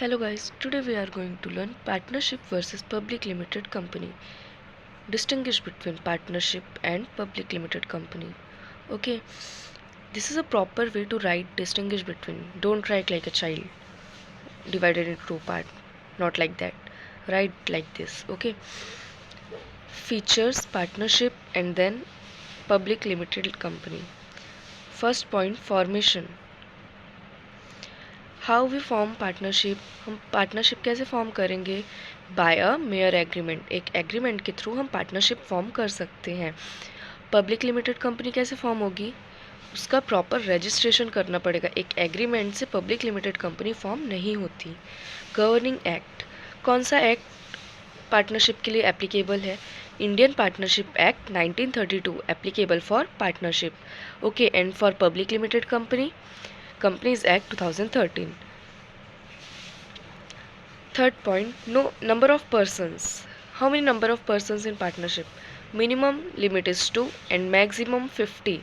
Hello guys, today we are going to learn partnership versus public limited company. Distinguish between partnership and public limited company. Okay, this is a proper way to write distinguish between. Don't write like a child, divided into two parts. Not like that. Write like this. Okay, features partnership and then public limited company. First point, formation. How we form partnership. हम partnership कैसे form करेंगे? By a mere agreement. एक agreement के through हम partnership form कर सकते हैं. Public limited company कैसे फॉर्म होगी? उसका प्रॉपर रजिस्ट्रेशन करना पड़ेगा. एक एग्रीमेंट से पब्लिक लिमिटेड कंपनी फॉर्म नहीं होती. Governing act. कौन सा एक्ट पार्टनरशिप के लिए एप्लीकेबल है? Indian partnership act 1932 applicable for partnership. Okay, and for public limited company, Companies Act 2013. Third point, no number of persons. How many number of persons in partnership? Minimum limit is 2 and maximum 50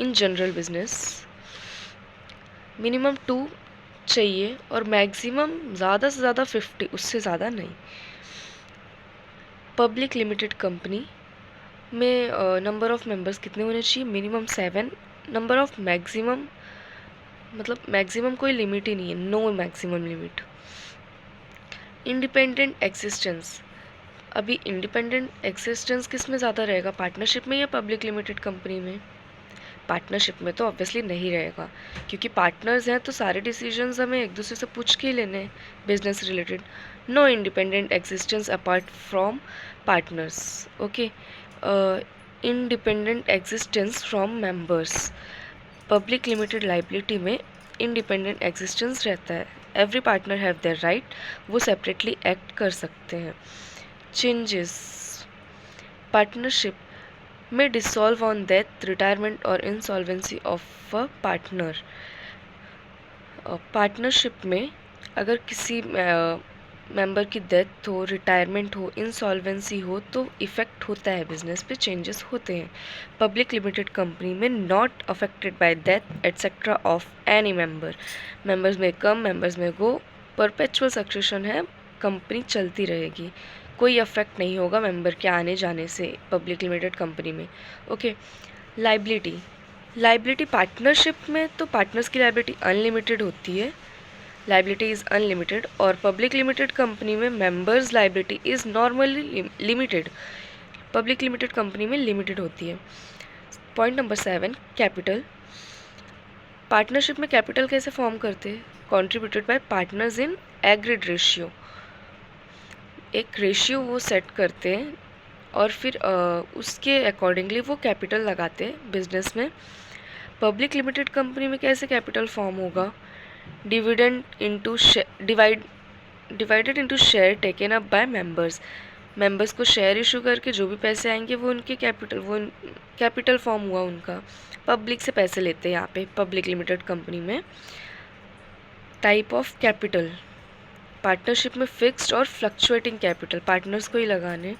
in general business. Minimum 2 चाहिए और maximum ज़्यादा से ज़्यादा 50, उससे ज़्यादा नहीं. Public limited company में number of members कितने होने चाहिए? मिनिमम 7. नंबर ऑफ मैक्सिमम, मतलब मैक्सिमम कोई लिमिट ही नहीं है, no maximum limit. Independent existence. अभी इंडिपेंडेंट एग्जिस्टेंस किस में ज़्यादा रहेगा, पार्टनरशिप में या पब्लिक लिमिटेड कंपनी में? पार्टनरशिप में तो ऑब्वियसली नहीं रहेगा, क्योंकि पार्टनर्स हैं तो सारे डिसीजंस हमें एक दूसरे से पूछ के ही लेने हैं business related. No independent existence apart from partners. Okay, independent existence from members. Public limited liability में इंडिपेंडेंट एग्जिस्टेंस रहता है. Every partner have their right, वो सेपरेटली एक्ट कर सकते हैं. चेंजेस. पार्टनरशिप में डिसॉल्व ऑन डेथ, रिटायरमेंट और insolvency of a partner. Partnership में अगर किसी मेंबर की डेथ हो, रिटायरमेंट हो, इंसॉल्वेंसी हो तो इफ़ेक्ट होता है, बिजनेस पे चेंजेस होते हैं. पब्लिक लिमिटेड कंपनी में not affected by death etcetera of any member. Members में कम, मेंबर्स में गो, परपेचुअल सक्सेशन है, कंपनी चलती रहेगी, कोई अफेक्ट नहीं होगा मेंबर के आने जाने से पब्लिक लिमिटेड कंपनी में. Okay, liability. लाइबिलिटी पार्टनरशिप में तो पार्टनर्स की लाइबिलिटी अनलिमिटेड होती है, लाइबिलिटी इज़ अनलिमिटेड, और पब्लिक लिमिटेड कंपनी में members liability is normally limited, public limited company में लिमिटेड होती है. Point number 7, capital. पार्टनरशिप में कैपिटल कैसे फॉर्म करते हैं? Contributed bye partners in agreed ratio. एक रेशियो वो सेट करते हैं और फिर उसके अकॉर्डिंगली वो कैपिटल लगाते हैं बिजनेस में. पब्लिक लिमिटेड कंपनी में कैसे कैपिटल फॉर्म होगा? Dividend into divided into share taken up by members. Members को शेयर इशू करके जो भी पैसे आएंगे वो उनके कैपिटल फॉर्म हुआ उनका. पब्लिक से पैसे लेते हैं यहाँ पे पब्लिक लिमिटेड कंपनी में. Type of capital. पार्टनरशिप में फिक्स्ड और फ्लक्चुएटिंग कैपिटल, पार्टनर्स को ही लगाने.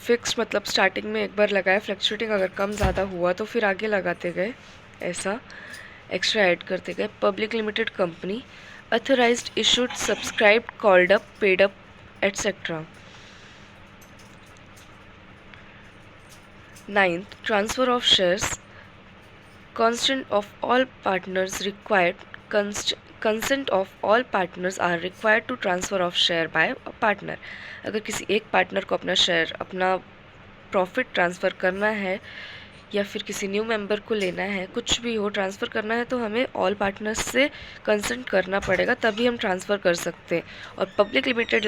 फिक्स्ड मतलब स्टार्टिंग में एक बार लगाया, फ्लक्चुएटिंग अगर कम ज़्यादा हुआ तो फिर आगे लगाते गए, ऐसा एक्स्ट्रा ऐड करते गए. Public limited company authorised, issued, subscribed, called up, paid up etcetera. 9th, transfer of shares. consent of all partners required consent of all partners are required to transfer of share by a partner. अगर किसी एक partner को अपना share, अपना profit transfer करना है या फिर किसी न्यू मेंबर को लेना है, कुछ भी हो ट्रांसफ़र करना है, तो हमें ऑल पार्टनर्स से कंसेंट करना पड़ेगा, तभी हम ट्रांसफ़र कर सकते हैं. और public limited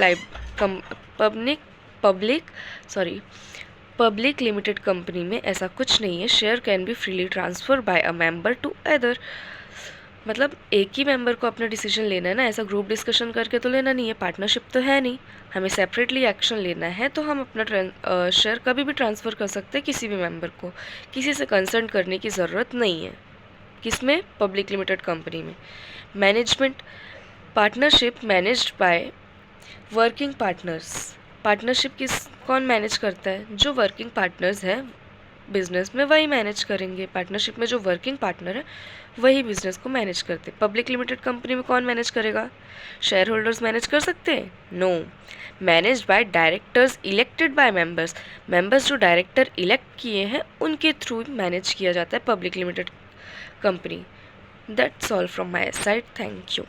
public limited company में ऐसा कुछ नहीं है. Share can be freely transfer by a member to other. मतलब एक ही मेंबर को अपना डिसीजन लेना है ना, ऐसा ग्रुप डिस्कशन करके तो लेना नहीं है. पार्टनरशिप तो है नहीं, हमें सेपरेटली एक्शन लेना है, तो हम अपना शेयर कभी भी ट्रांसफ़र कर सकते हैं किसी भी मेंबर को. किसी से कंसल्ट करने की ज़रूरत नहीं है. किसमें? पब्लिक लिमिटेड कंपनी में. Management. Partnership managed by working partners. Partnership कौन मैनेज करता है? जो वर्किंग पार्टनर्स हैं बिजनेस में वही मैनेज करेंगे। पार्टनरशिप में जो वर्किंग पार्टनर है वही बिजनेस को मैनेज करते। पब्लिक लिमिटेड कंपनी में कौन मैनेज करेगा? शेयर होल्डर्स मैनेज कर सकते हैं? No, manage by directors elected by members. Members जो डायरेक्टर इलेक्ट किए हैं उनके थ्रू मैनेज किया जाता है public limited company. That's all from my side, thank you.